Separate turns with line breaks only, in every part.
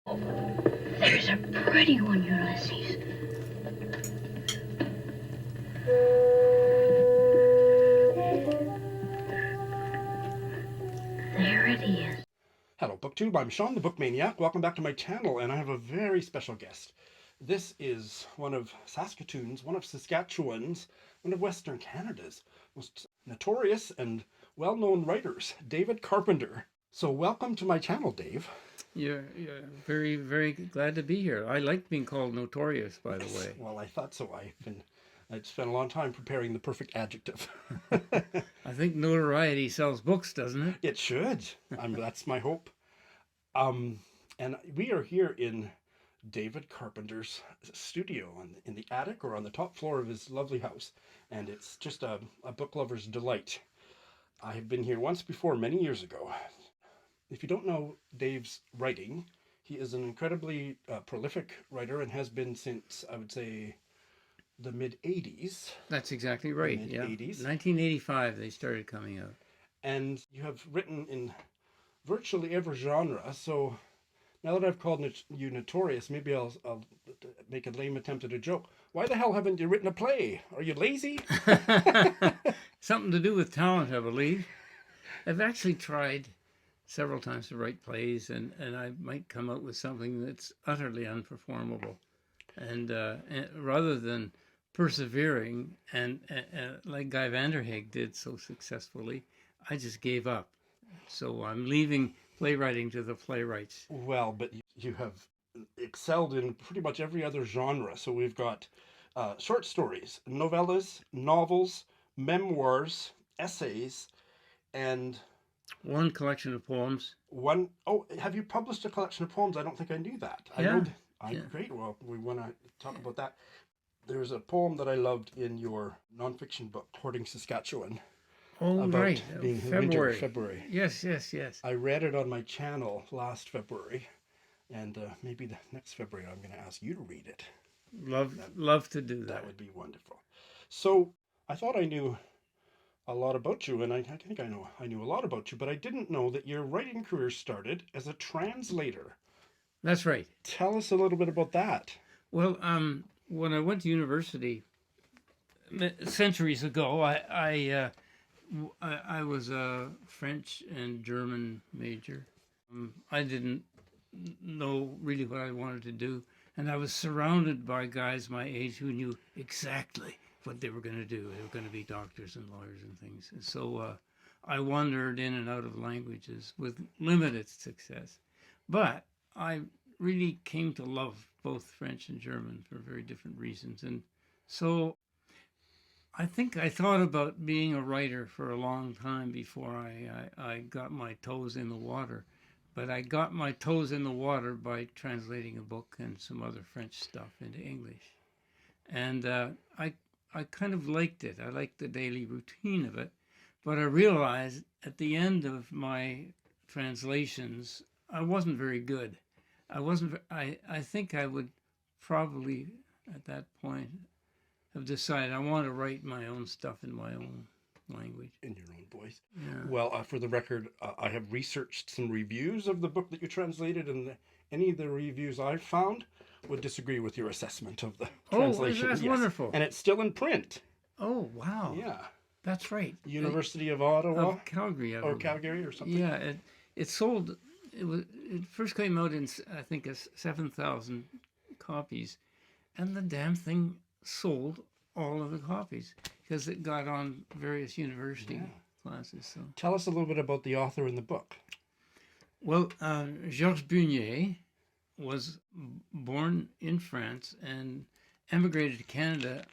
There's a pretty one, Ulysses. There it is.
Hello, BookTube. I'm Sean, the Book Maniac. Welcome back to my channel, and I have a very special guest. This is one of Saskatoon's, one of Saskatchewan's, one of Western Canada's most notorious and well-known writers, David Carpenter. So welcome to my channel, Dave.
You're very, very glad to be here. I like being called notorious, by the way.
Well, I thought so. I'd spent a long time preparing the perfect adjective.
I think notoriety sells books, doesn't it?
It should. That's my hope. And we are here in David Carpenter's studio in the attic or on the top floor of his lovely house. And it's just a book lover's delight. I have been here once before, many years ago. If you don't know Dave's writing, he is an incredibly prolific writer and has been since, I would say, the mid-'80s.
That's exactly right.
Mid-'80s.
Yeah. 1985 they started coming out.
And you have written in virtually every genre. So now that I've called you notorious, maybe I'll make a lame attempt at a joke. Why the hell haven't you written a play? Are you lazy?
Something to do with talent, I believe. I've actually tried several times to write plays, and I might come out with something that's utterly unperformable. And rather than persevering, and like Guy Vanderhaeghe did so successfully, I just gave up. So I'm leaving playwriting to the playwrights.
Well, but you have excelled in pretty much every other genre. So we've got short stories, novellas, novels, memoirs, essays, and
one collection of poems.
Oh, have you published a collection of poems? I don't think I knew that.
Yeah.
Great. Well, we want to talk about that. There's a poem that I loved in your nonfiction book, Hoarding Saskatchewan.
Oh,
about
right.
being February.
Yes.
I read it on my channel last February, and maybe the next February I'm going to ask you to read it.
Love to do that.
That would be wonderful. So I thought I knew a lot about you, and I think I knew a lot about you, but I didn't know that your writing career started as a translator.
That's right.
Tell us a little bit about that.
Well, when I went to university centuries ago, I was a French and German major. I didn't know really what I wanted to do, and I was surrounded by guys my age who knew exactly what they were going to do. They were going to be doctors and lawyers and things. And so I wandered in and out of languages with limited success. But I really came to love both French and German for very different reasons. And so I think I thought about being a writer for a long time before I got my toes in the water. But I got my toes in the water by translating a book and some other French stuff into English. And I kind of liked it. I liked the daily routine of it. But I realized at the end of my translations, I wasn't very good. I think I would probably, at that point, have decided I want to write my own stuff in my own language.
In your own voice.
Yeah.
Well, for the record, I have researched some reviews of the book that you translated, and any of the reviews I've found would disagree with your assessment of the translation.
Oh, that's wonderful.
And it's still in print.
Oh, wow.
Yeah.
That's right.
University of Ottawa?
Of Calgary.
Or Calgary or something?
Yeah, it sold, it first came out in, I think, 7,000 copies. And the damn thing sold all of the copies because it got on various university classes. So
tell us a little bit about the author in the book.
Well, Georges Bugnet was born in France and emigrated to Canada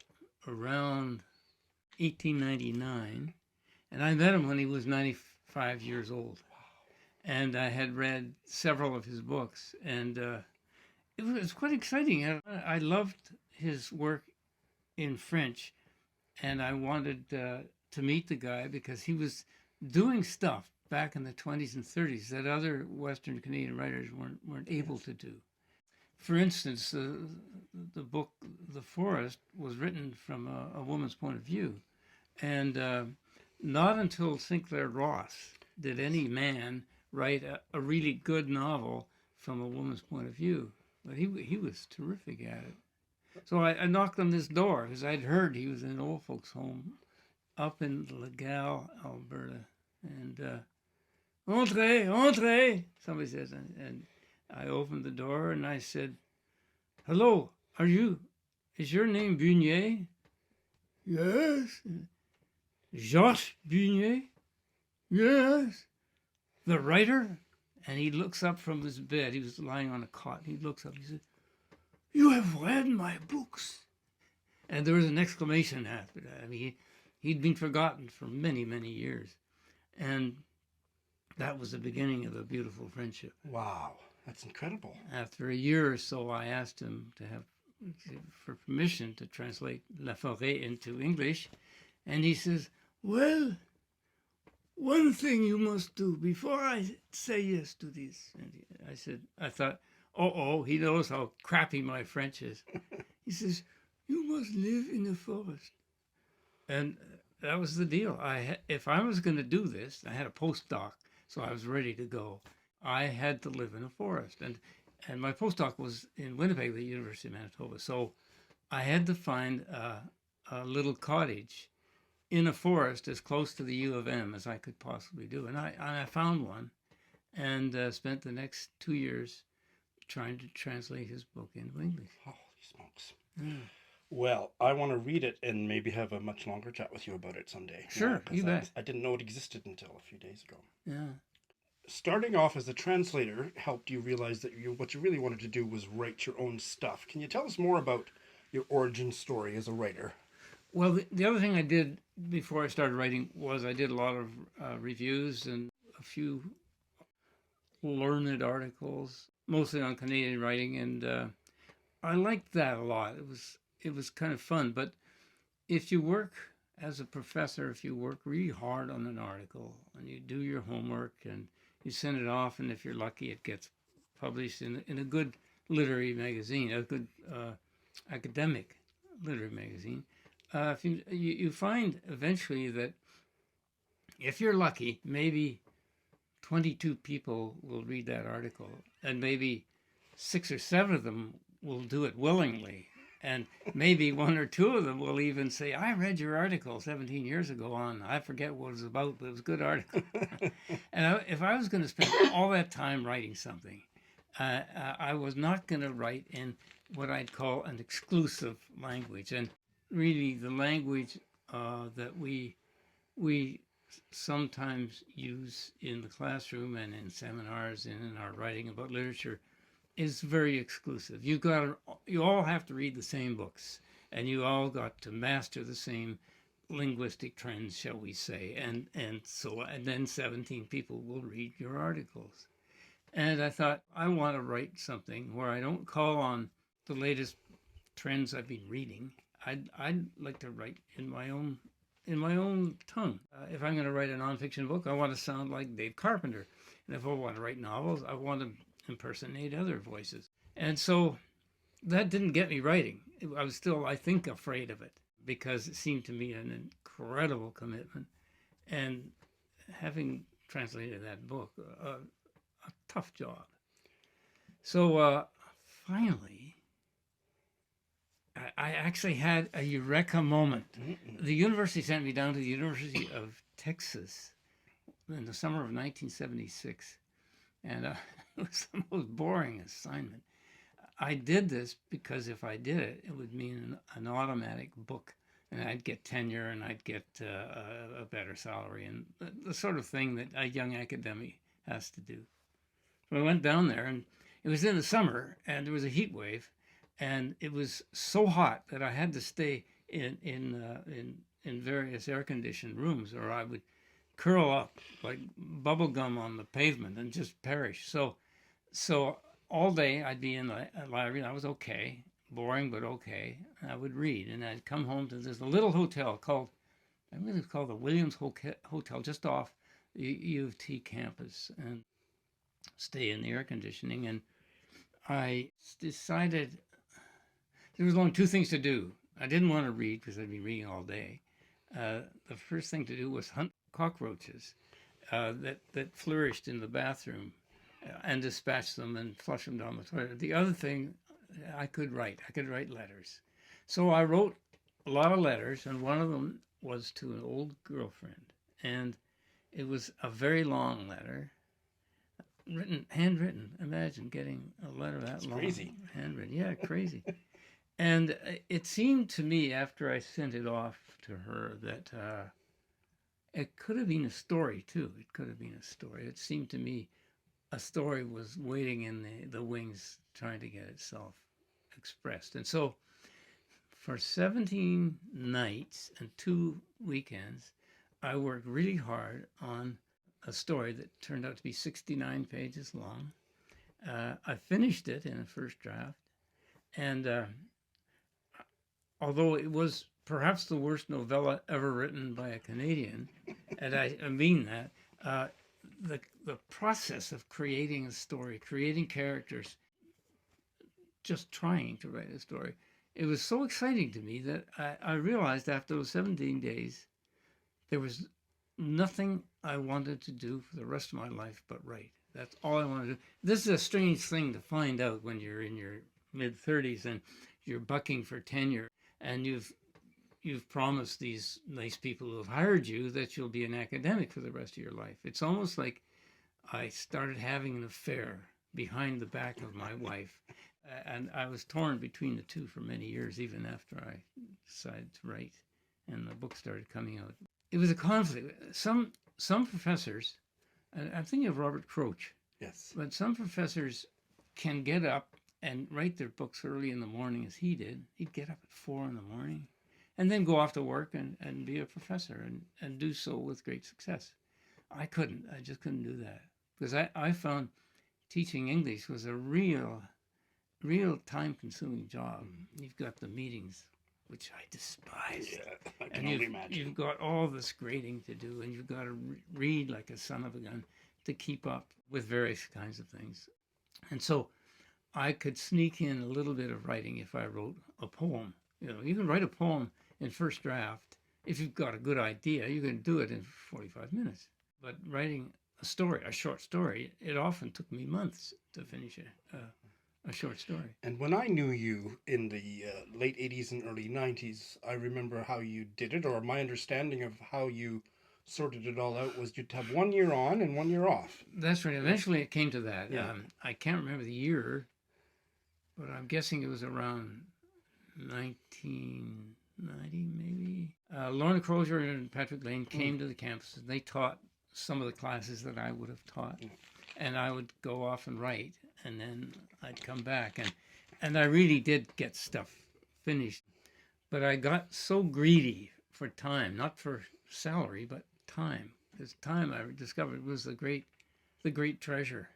around 1899, and I met him when he was 95 years old. And I had read several of his books, and it was quite exciting. I loved his work in French, and I wanted to meet the guy because he was doing stuff back in the 20s and 30s that other Western Canadian writers weren't able to do. For instance, the book The Forest was written from a woman's point of view, and not until Sinclair Ross did any man write a really good novel from a woman's point of view. But he was terrific at it. So I knocked on this door because I'd heard he was in an old folks' home up in Legal, Alberta. And entrez, entrez, somebody says. And I opened the door and I said, hello, is your name Bugnet? Yes. Georges Bugnet? Yes. The writer? And he looks up from his bed. He was lying on a cot. He looks up. He said, you have read my books. And there was an exclamation after that. I mean, he'd been forgotten for many, many years. And that was the beginning of a beautiful friendship.
Wow, that's incredible.
After a year or so, I asked him for permission to translate La Forêt into English. And he says, well, one thing you must do before I say yes to this. And I thought, he knows how crappy my French is. He says, you must live in the forest. And that was the deal. If I was going to do this, I had a postdoc, so I was ready to go. I had to live in a forest. And my postdoc was in Winnipeg, the University of Manitoba. So I had to find a little cottage in a forest as close to the U of M as I could possibly do. And I found one and spent the next 2 years trying to translate his book into English.
Holy smokes.
Yeah.
Well, I want to read it and maybe have a much longer chat with you about it someday.
Sure, you bet.
I didn't know it existed until a few days ago.
Yeah.
Starting off as a translator helped you realize that what you really wanted to do was write your own stuff. Can you tell us more about your origin story as a writer?
Well, the other thing I did before I started writing was I did a lot of reviews and a few learned articles, mostly on Canadian writing, and I liked that a lot. It was kind of fun. But if you work as a professor, if you work really hard on an article and you do your homework and you send it off, and if you're lucky, it gets published in a good literary magazine, a good academic literary magazine. If you find eventually that if you're lucky, maybe 22 people will read that article, and maybe 6 or 7 of them will do it willingly, and maybe 1 or 2 of them will even say, I read your article 17 years ago on, I forget what it was about, but it was a good article. And if I was going to spend all that time writing something, I was not going to write in what I'd call an exclusive language. And really the language that we sometimes use in the classroom and in seminars and in our writing about literature is very exclusive. You all have to read the same books, and you all got to master the same linguistic trends, shall we say, and then 17 people will read your articles. And I thought, I want to write something where I don't call on the latest trends I've been reading. I'd like to write in my own tongue. If I'm going to write a nonfiction book, I want to sound like Dave Carpenter. And if I want to write novels, I want to impersonate other voices. And so that didn't get me writing. I was still, I think, afraid of it because it seemed to me an incredible commitment. And having translated that book, a tough job. So finally, I actually had a eureka moment. The university sent me down to the University of Texas in the summer of 1976. And it was the most boring assignment. I did this because if I did it, it would mean an automatic book. And I'd get tenure and I'd get a better salary and the sort of thing that a young academic has to do. So I went down there, and it was in the summer, and there was a heat wave, and it was so hot that I had to stay in various air-conditioned rooms, or I would curl up like bubble gum on the pavement and just perish. So all day I'd be in the library, and I was okay, boring but okay. And I would read, and I'd come home to this little hotel called the Williams Hotel, just off the U of T campus, and stay in the air conditioning. And I decided there was only 2 things to do. I didn't want to read because I'd been reading all day. The first thing to do was hunt cockroaches that flourished in the bathroom and dispatch them and flush them down the toilet. The other thing, I could write. I could write letters. So I wrote a lot of letters, and one of them was to an old girlfriend. And it was a very long letter, handwritten. Imagine getting a letter that long.
Crazy.
Handwritten. Yeah, crazy. And it seemed to me after I sent it off to her that it could have been a story too. It could have been a story. It seemed to me a story was waiting in the wings trying to get itself expressed. And so for 17 nights and 2 weekends, I worked really hard on a story that turned out to be 69 pages long. I finished it in a first draft, and although it was perhaps the worst novella ever written by a Canadian, and I mean that, the process of creating a story, creating characters, just trying to write a story, it was so exciting to me that I realized after those 17 days, there was nothing I wanted to do for the rest of my life but write. That's all I wanted to do. This is a strange thing to find out when you're in your mid-30s and you're bucking for tenure, and you've promised these nice people who have hired you that you'll be an academic for the rest of your life. It's almost like I started having an affair behind the back of my wife, and I was torn between the two for many years, even after I decided to write and the book started coming out. It was a conflict. Some professors, and I'm thinking of Robert Croach,
Yes.
but some professors can get up and write their books early in the morning as he did. He'd get up at 4 in the morning and then go off to work and be a professor and do so with great success. I couldn't. I just couldn't do that because I found teaching English was a real time-consuming job. You've got the meetings, which I despise.
Yeah, I can
And
only imagine.
you've got all this grading to do, and you've got to read like a son of a gun to keep up with various kinds of things. And so I could sneak in a little bit of writing if I wrote a poem. You know, you can write a poem in first draft. If you've got a good idea, you can do it in 45 minutes. But writing a story, a short story, it often took me months to finish a short story.
And when I knew you in the late 80s and early 90s, I remember how you did it, or my understanding of how you sorted it all out was you'd have 1 year on and 1 year off.
That's right. Eventually it came to that.
Yeah.
I can't remember the year, but I'm guessing it was around 1990, maybe. Lorna Crozier and Patrick Lane came to the campus, and they taught some of the classes that I would have taught. And I would go off and write, and then I'd come back. And I really did get stuff finished. But I got so greedy for time, not for salary, but time. Because time, I discovered, was the great treasure,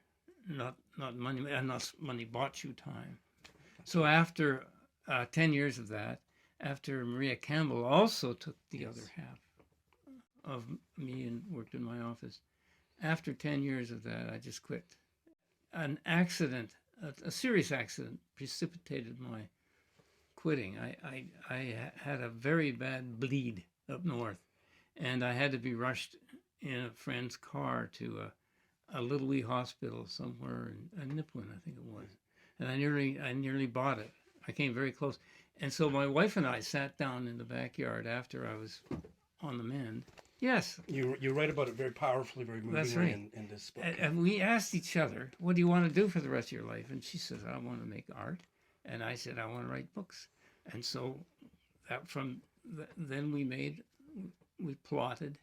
not money. And not money bought you time. So after 10 years of that, after Maria Campbell also took the other half of me and worked in my office, after 10 years of that, I just quit. An accident, a serious accident, precipitated my quitting. I had a very bad bleed up north, and I had to be rushed in a friend's car to a little wee hospital somewhere in Nipawin, I think it was. And I nearly bought it. I came very close. And so my wife and I sat down in the backyard after I was on the mend. Yes.
You write about it very powerfully, very movingly.
That's right.
in this book.
And we asked each other, what do you want to do for the rest of your life? And she says, I want to make art. And I said, I want to write books. And so then we plotted.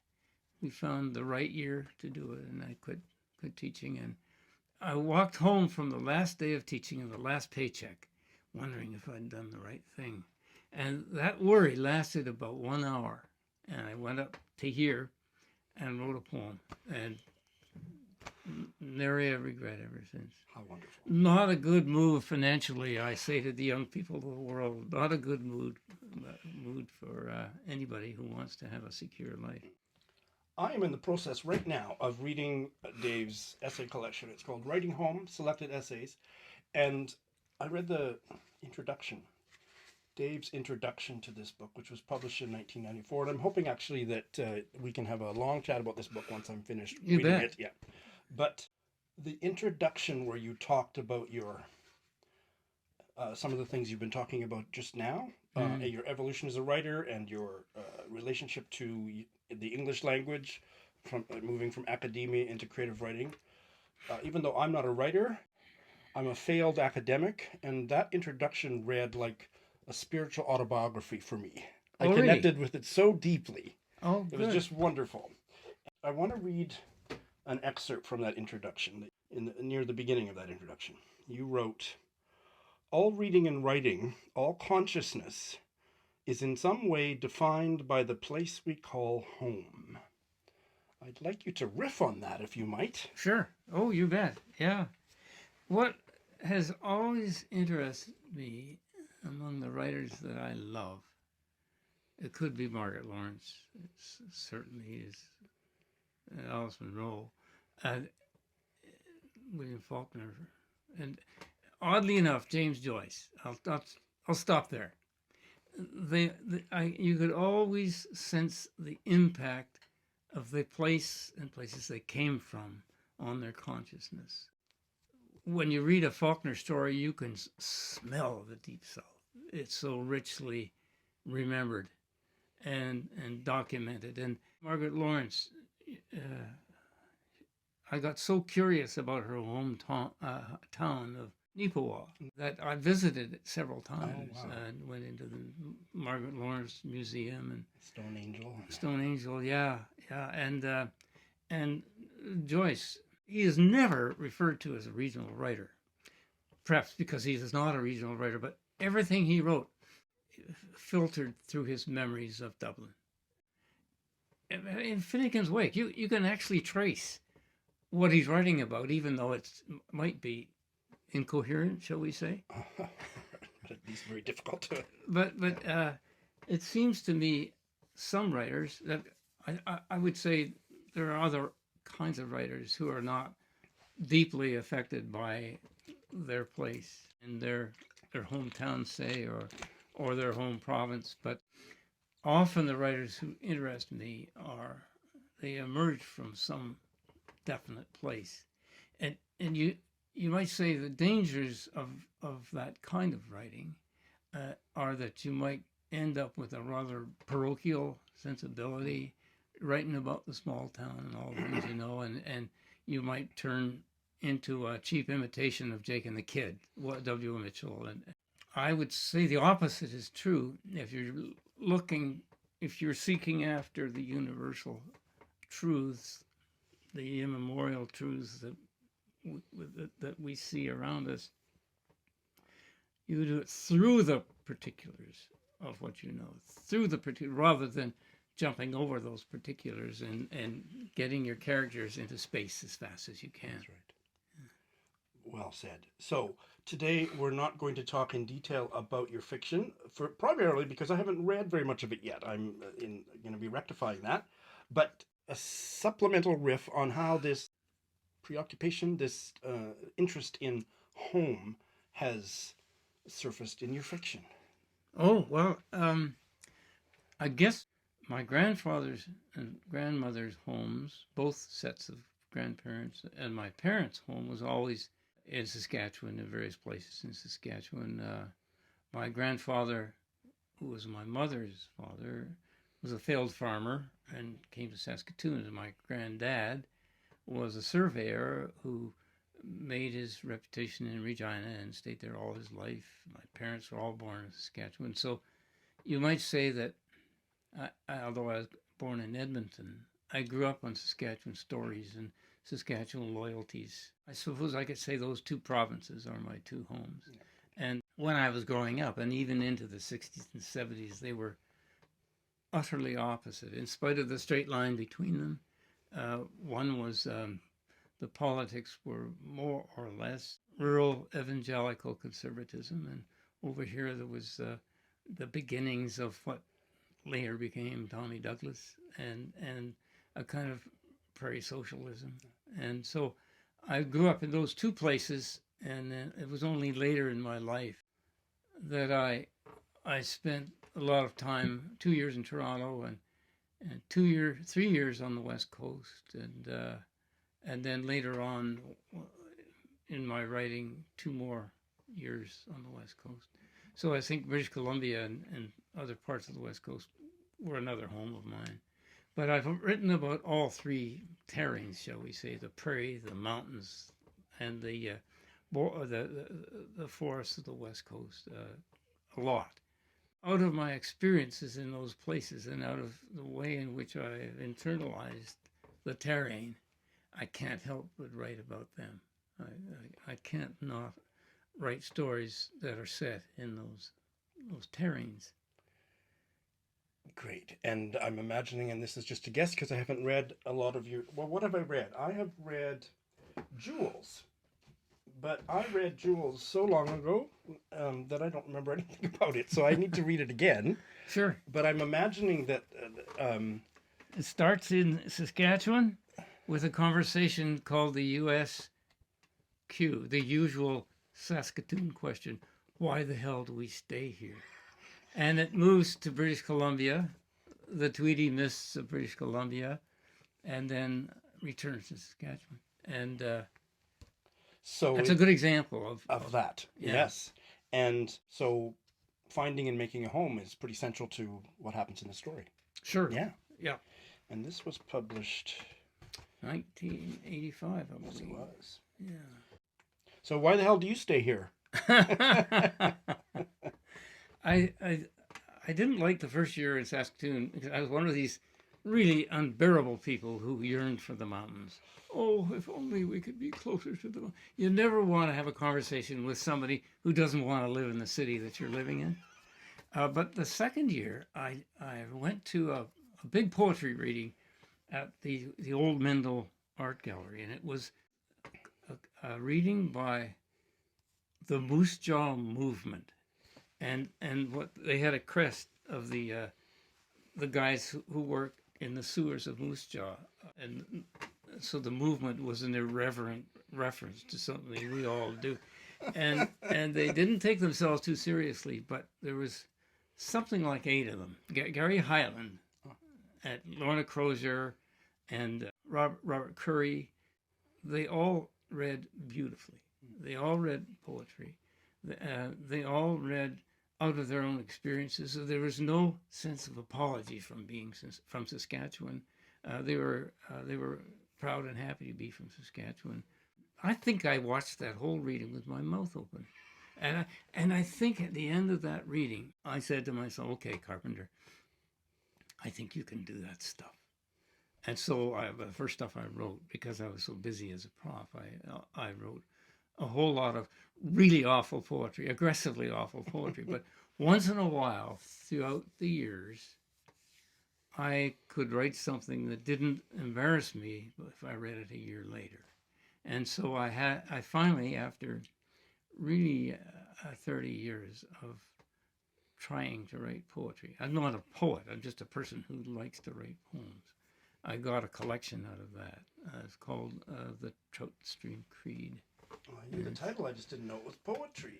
We found the right year to do it, and I quit teaching. And I walked home from the last day of teaching and the last paycheck, wondering if I'd done the right thing. And that worry lasted about 1 hour. And I went up to here and wrote a poem. And nary a regret ever since.
How wonderful.
Not a good move financially, I say to the young people of the world. Not a good mood for anybody who wants to have a secure life.
I am in the process right now of reading Dave's essay collection. It's called Writing Home, Selected Essays. And I read the introduction, Dave's introduction to this book, which was published in 1994. And I'm hoping actually that we can have a long chat about this book once I'm finished
You
reading
bet.
it. Yeah. But The introduction where you talked about your some of the things you've been talking about just now, your evolution as a writer and your relationship to the English language, from moving from academia into creative writing. Even though I'm not a writer, I'm a failed academic, and that introduction read like a spiritual autobiography for me. I
Oh, really?
connected with it so deeply.
Oh,
It was
good.
just wonderful. I want to read an excerpt from that introduction, near the beginning of that introduction. You wrote, "All reading and writing, all consciousness, is in some way defined by the place we call home." I'd like you to riff on that, if you might.
Sure. Oh, you bet. Yeah. What has always interested me among the writers that I love, it could be Margaret Lawrence, it certainly is Alice Munro, William Faulkner, and oddly enough, James Joyce. I'll stop there. You could always sense the impact of the place and places they came from on their consciousness. When you read a Faulkner story, you can smell the Deep South. It's so richly remembered and documented. And Margaret Lawrence, I got so curious about her hometown town of Neepawa that I visited it several times.
Oh, wow.
And went into the Margaret Lawrence Museum and
Stone Angel.
Stone Angel, yeah. And Joyce, he is never referred to as a regional writer, perhaps because he is not a regional writer, but everything he wrote filtered through his memories of Dublin. In Finnegan's Wake, you can actually trace what he's writing about, even though it might be incoherent, shall we say?
At least very difficult to.
But it seems to me some writers that I would say there are other kinds of writers who are not deeply affected by their place in their hometown, say, or their home province. But often the writers who interest me they emerge from some definite place, and you might say the dangers of that kind of writing are that you might end up with a rather parochial sensibility, writing about the small town and all the things you know, and you might turn into a cheap imitation of Jake and the Kid, W. Mitchell. And I would say the opposite is true. If you're seeking after the universal truths, the immemorial truths that we see around us, you do it through the particulars of what you know, through the particular, rather than jumping over those particulars and getting your characters into space as fast as you can.
That's right. Well said. So today we're not going to talk in detail about your fiction, primarily because I haven't read very much of it yet. I'm going to be rectifying that, but a supplemental riff on how this preoccupation, this interest in home, has surfaced in your fiction.
Oh, well, I guess my grandfather's and grandmother's homes, both sets of grandparents, and my parents' home was always in Saskatchewan, in various places in Saskatchewan. My grandfather, who was my mother's father, was a failed farmer and came to Saskatoon. And my granddad was a surveyor who made his reputation in Regina and stayed there all his life. My parents were all born in Saskatchewan. So you might say that, although I was born in Edmonton, I grew up on Saskatchewan stories and Saskatchewan loyalties. I suppose I could say those two provinces are my two homes. Yeah. And when I was growing up, and even into the 60s and 70s, they were utterly opposite, in spite of the straight line between them. One was the politics were more or less rural evangelical conservatism, and over here there was the beginnings of what later became Tommy Douglas and a kind of prairie socialism. And so I grew up in those two places, and it was only later in my life that I spent a lot of time, 2 years in Toronto and 3 years on the West Coast, and then later on in my writing, 2 more years on the West Coast. So I think British Columbia and other parts of the West Coast were another home of mine. But I've written about all 3 terrains, shall we say, the prairie, the mountains, and the forests of the West Coast, a lot. Out of my experiences in those places and out of the way in which I internalized the terrain, I can't help but write about them. I can't not write stories that are set in those terrains.
Great. And I'm imagining, and this is just a guess because I haven't read a lot of your... Well, what have I read? I have read Jules. But I read Jules so long ago that I don't remember anything about it. So I need to read it again.
Sure.
But I'm imagining that...
It starts in Saskatchewan with a conversation called the USQ, the usual Saskatoon question, why the hell do we stay here? And it moves to British Columbia, the Tweedy Mists of British Columbia, and then returns to Saskatchewan. And
so
that's a good example
of that.
Yeah.
Yes. And so finding and making a home is pretty central to what happens in the story.
Sure.
Yeah.
Yeah.
And this was published...
1985, I
Yes, it
believe.
was.
Yeah.
So why the hell do you stay here?
I didn't like the first year in Saskatoon because I was one of these really unbearable people who yearned for the mountains. Oh, if only we could be closer to the mountains. You never want to have a conversation with somebody who doesn't want to live in the city that you're living in. But the second year, I went to a big poetry reading at the Old Mendel Art Gallery, and it was a reading by the Moose Jaw Movement. And what they had a crest of the guys who work in the sewers of Moose Jaw, and so the movement was an irreverent reference to something we all do, and they didn't take themselves too seriously. But there was something like 8 of them. Gary Hyland, and Lorna Crozier, and Robert Curry. They all read beautifully. They all read poetry. They all read out of their own experiences. So there was no sense of apology from being from Saskatchewan. They were proud and happy to be from Saskatchewan. I think I watched that whole reading with my mouth open. And I think at the end of that reading, I said to myself, okay, Carpenter, I think you can do that stuff. And so the first stuff I wrote, because I was so busy as a prof, I wrote a whole lot of really awful poetry, aggressively awful poetry. But once in a while, throughout the years, I could write something that didn't embarrass me if I read it a year later. And so I finally, after really 30 years of trying to write poetry, I'm not a poet, I'm just a person who likes to write poems. I got a collection out of that. It's called The Trout Stream Creed.
Oh, I knew the title, I just didn't know it was poetry.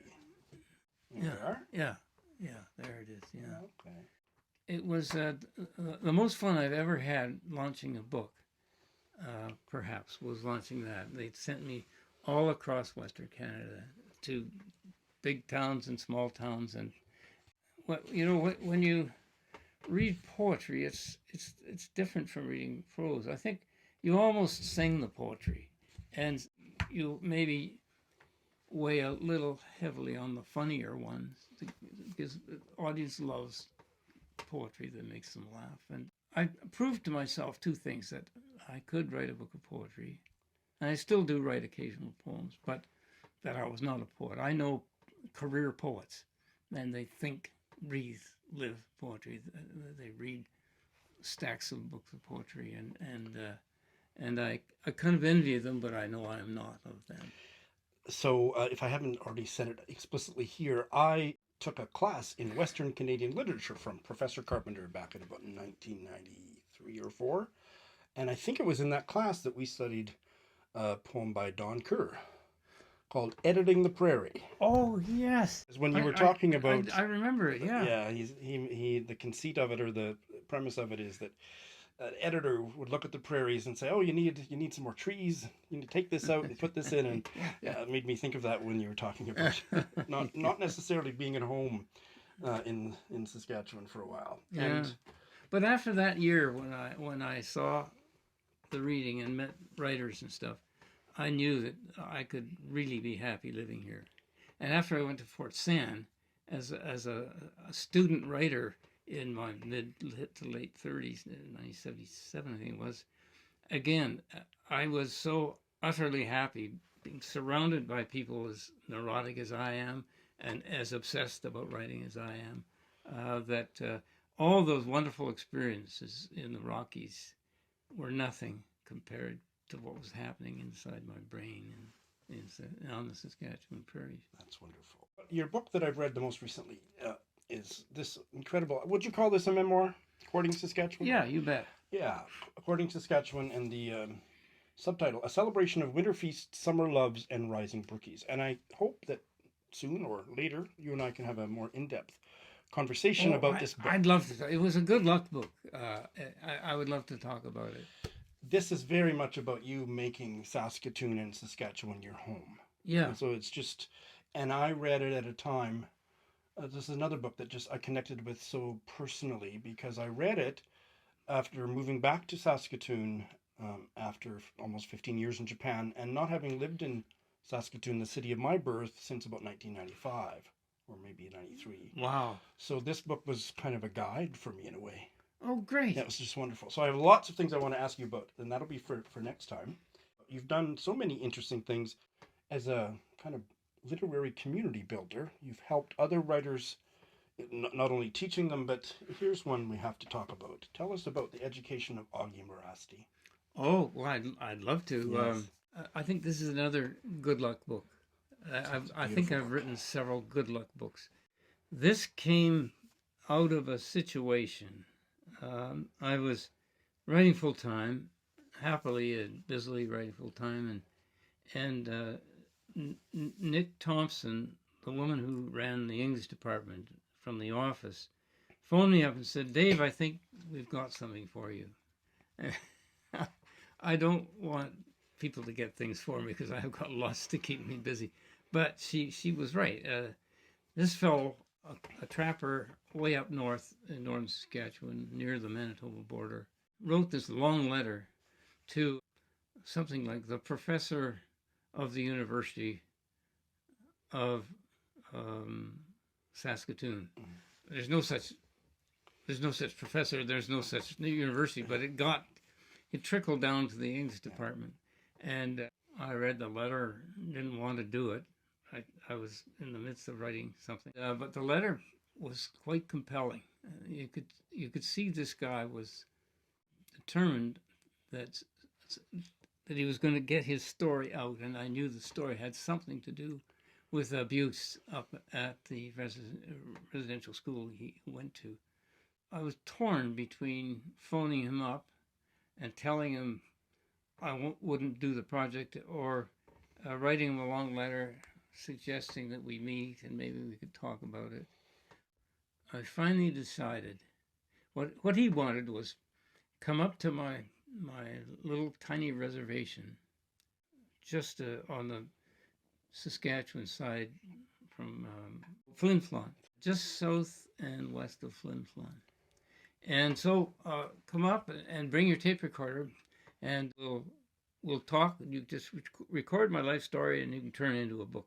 Yeah,
There?
yeah, there it is, yeah.
Okay.
It was the most fun I've ever had launching a book, perhaps, was launching that. They sent me all across Western Canada to big towns and small towns. And when you read poetry, it's different from reading prose. I think you almost sing the poetry, and you maybe weigh a little heavily on the funnier ones because the audience loves poetry that makes them laugh. And I proved to myself 2 things: that I could write a book of poetry, and I still do write occasional poems, but that I was not a poet. I know career poets, and they think, breathe, live poetry. They read stacks of books of poetry, and I kind of envy them, but I know I am not of them.
So if I haven't already said it explicitly here, I took a class in Western Canadian literature from Professor Carpenter back in about 1993 or 4. And I think it was in that class that we studied a poem by Don Kerr called Editing the Prairie.
Oh, yes.
When you were talking about...
I remember it, yeah.
Yeah, he the conceit of it, or the premise of it, is that an editor would look at the prairies and say, "Oh, you need some more trees. You need to take this out and put this in." And yeah, it made me think of that when you were talking about not necessarily being at home in Saskatchewan for a while.
Yeah.
And
But after that year, when I saw the reading and met writers and stuff, I knew that I could really be happy living here. And after I went to Fort San, as a student writer in my mid to late 30s, 1977 I think it was, again, I was so utterly happy being surrounded by people as neurotic as I am and as obsessed about writing as I am, that all those wonderful experiences in the Rockies were nothing compared to what was happening inside my brain and on the Saskatchewan prairies.
that's wonderful. Your book that I've read the most recently is this incredible. Would you call this a memoir? According to Saskatchewan.
Yeah, you bet.
Yeah, according to Saskatchewan, and the subtitle: "A Celebration of Winter Feasts, Summer Loves, and Rising Brookies." And I hope that soon or later you and I can have a more in-depth conversation about this book.
I'd love to. It was a good luck book. I would love to talk about it.
This is very much about you making Saskatoon and Saskatchewan your home.
Yeah.
And so it's just, and I read it at a time. This is another book that just I connected with so personally because I read it after moving back to Saskatoon after almost 15 years in Japan and not having lived in Saskatoon, the city of my birth, since about 1995 or maybe 93.
Wow.
So this book was kind of a guide for me in a way.
Oh, great.
Yeah, it was just wonderful. So I have lots of things I want to ask you about, and that'll be for next time. You've done so many interesting things as a kind of literary community builder. You've helped other writers, not only teaching them, but here's one we have to talk about. Tell us about the education of Augie Morasti.
Oh, well, I'd love to.
Yes.
I think this is another good luck book. I think I've written several good luck books. This came out of a situation. I was writing full time, happily and busily writing full time, and Nick Thompson, the woman who ran the English department from the office, phoned me up and said, "Dave, I think we've got something for you." I don't want people to get things for me because I've got lots to keep me busy, but she was right. This fellow, a trapper way up north in northern Saskatchewan, near the Manitoba border, wrote this long letter to something like the professor of the University of Saskatoon. There's no such professor. There's no such university, but it trickled down to the English department, and I read the letter. Didn't want to do it. I was in the midst of writing something, but the letter was quite compelling. You could see this guy was determined that he was going to get his story out, and I knew the story had something to do with abuse up at the residential school he went to. I was torn between phoning him up and telling him I wouldn't do the project, or writing him a long letter suggesting that we meet and maybe we could talk about it. I finally decided what he wanted was come up to my little tiny reservation just on the Saskatchewan side from Flin Flon, just south and west of Flin Flon. And so come up and bring your tape recorder, and we'll talk. You just record my life story, and you can turn it into a book.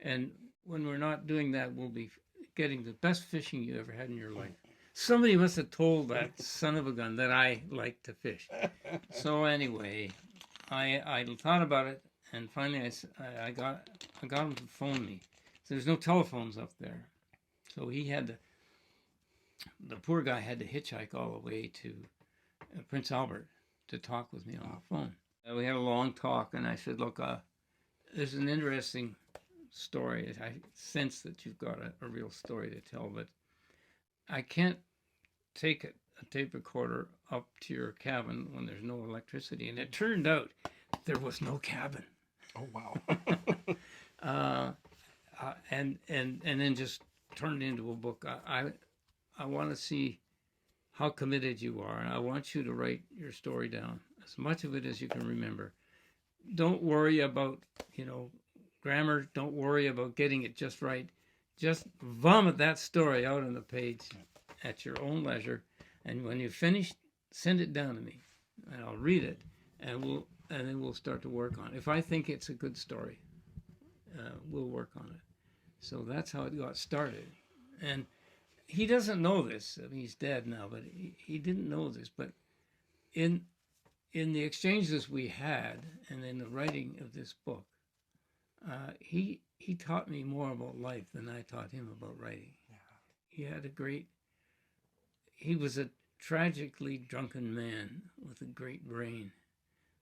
And when we're not doing that, we'll be getting the best fishing you ever had in your life. Somebody must have told that son of a gun that I like to fish. So anyway, I thought about it, and finally I got him to phone me. So there's no telephones up there, so he had the poor guy had to hitchhike all the way to Prince Albert to talk with me on the phone. We had a long talk, and I said, "Look, there's an interesting story. I sense that you've got a real story to tell, but I can't take a tape recorder up to your cabin when there's no electricity." And it turned out there was no cabin.
Oh, wow.
And then just turned it into a book. I want to see how committed you are. And I want you to write your story down, as much of it as you can remember. Don't worry about, grammar. Don't worry about getting it just right. Just vomit that story out on the page at your own leisure. And when you finish, send it down to me, and I'll read it, and then we'll start to work on it. If I think it's a good story, we'll work on it. So that's how it got started. And he doesn't know this. I mean, he's dead now, but he didn't know this. But in the exchanges we had, and in the writing of this book, he taught me more about life than I taught him about writing. Yeah. He was a tragically drunken man with a great brain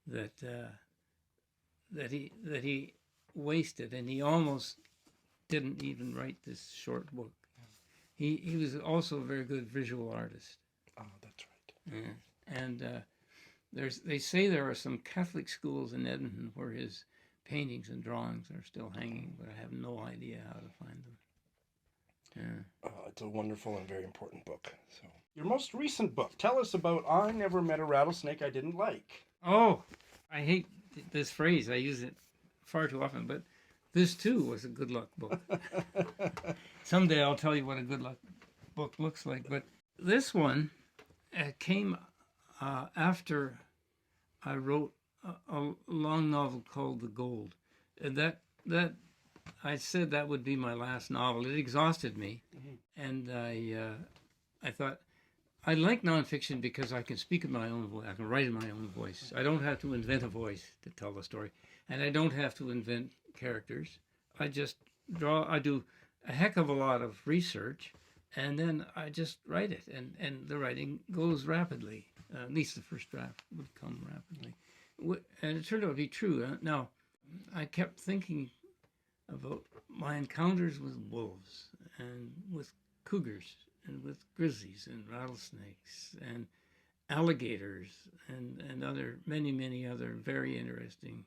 that he wasted, and he almost didn't even write this short book. He was also a very good visual artist.
Oh, that's right.
Yeah. And they say there are some Catholic schools in Edmonton where his paintings and drawings are still hanging, but I have no idea how to find them. Yeah.
It's a wonderful and very important book. So, your most recent book, tell us about I Never Met a Rattlesnake I Didn't Like.
Oh, I hate this phrase. I use it far too often, but this too was a good luck book. Someday I'll tell you what a good luck book looks like, but this one came after I wrote a long novel called The Gold. And that I said that would be my last novel. It exhausted me, and I thought I like nonfiction because I can speak in my own voice. I can write in my own voice. I don't have to invent a voice to tell the story, and I don't have to invent characters. I just draw. I do a heck of a lot of research, and then I just write it, and the writing goes rapidly. At least the first draft would come rapidly, and it turned out to be true. Now, I kept thinking about my encounters with wolves and with cougars and with grizzlies and rattlesnakes and alligators and other many other very interesting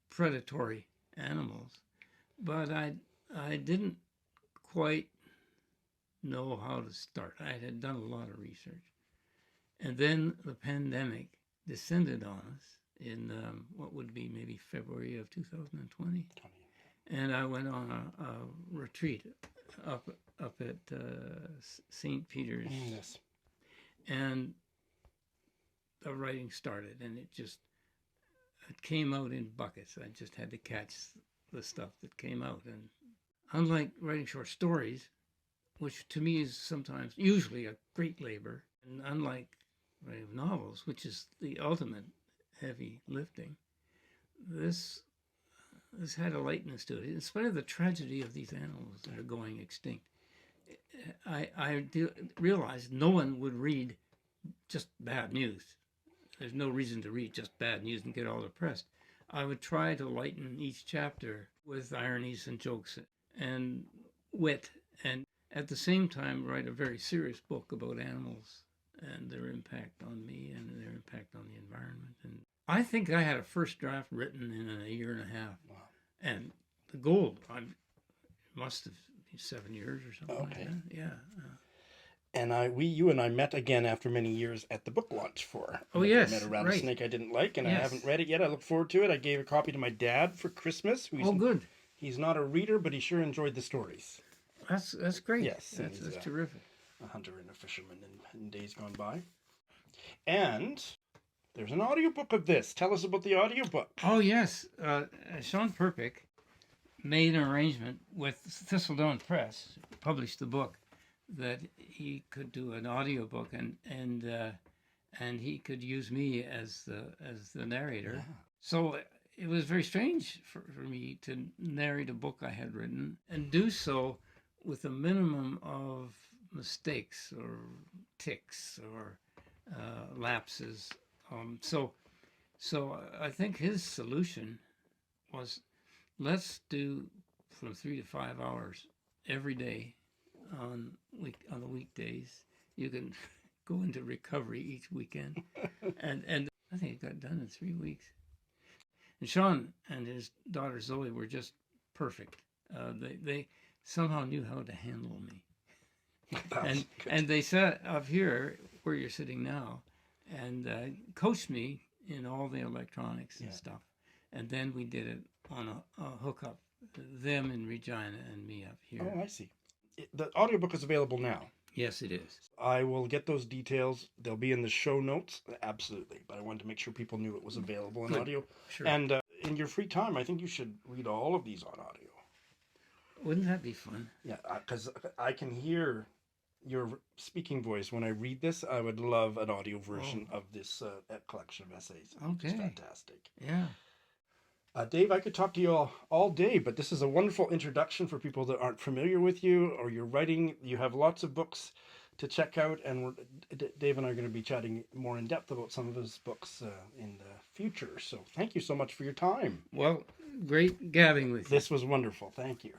predatory animals. But I didn't quite know how to start. I had done a lot of research. And then the pandemic descended on us in what would be maybe February of 2020. And I went on a retreat up at St. Peter's.
Yes.
And the writing started, and it came out in buckets. I just had to catch the stuff that came out. And unlike writing short stories, which to me is usually a great labor, and unlike writing novels, which is the ultimate heavy lifting, this had a lightness to it. In spite of the tragedy of these animals that are going extinct, I realized no one would read just bad news. There's no reason to read just bad news and get all depressed. I would try to lighten each chapter with ironies and jokes and wit, and at the same time write a very serious book about animals and their impact on me and their impact on the environment. And I think I had a first draft written in a year and a half.
Wow.
And The Gold, must have been 7 years or something like that. Yeah.
And you and I met again after many years at the book launch for
yes,
Met a Rattlesnake I Didn't Like, and
yes.
I haven't read it yet. I look forward to it. I gave a copy to my dad for Christmas.
Good.
He's not a reader, but he sure enjoyed the stories.
That's great.
Yes,
That's terrific.
A hunter and a fisherman in days gone by. And there's an audiobook of this. Tell us about the audiobook.
Oh, yes. Sean Perpick made an arrangement with Thistledown Press, published the book, that he could do an audiobook and he could use me as the narrator.
Yeah.
So it was very strange for me to narrate a book I had written and do so with a minimum of mistakes or tics or lapses. So I think his solution was, let's do from 3 to 5 hours every day on the weekdays. You can go into recovery each weekend, and I think it got done in 3 weeks. And Sean and his daughter Zoe were just perfect. They somehow knew how to handle me.
That's good.
And they sat up here where you're sitting now, and coached me in all the electronics and stuff. And then we did it on a hookup, them in Regina and me up here.
Oh, I see. The audiobook is available now.
Yes, it is.
I will get those details. They'll be in the show notes. Absolutely. But I wanted to make sure people knew it was available in
Good.
audio.
Sure.
And in your free time, I think you should read all of these on audio.
Wouldn't that be fun?
Yeah, because I can hear your speaking voice when I read this. I would love an audio version of this collection of essays.
Okay.
It's fantastic.
Yeah.
Dave, I could talk to you all day, but this is a wonderful introduction for people that aren't familiar with you or your writing. You have lots of books to check out, and Dave and I are going to be chatting more in depth about some of his books in the future. So thank you so much for your time.
Well, great gabbing with you.
This was wonderful. Thank you.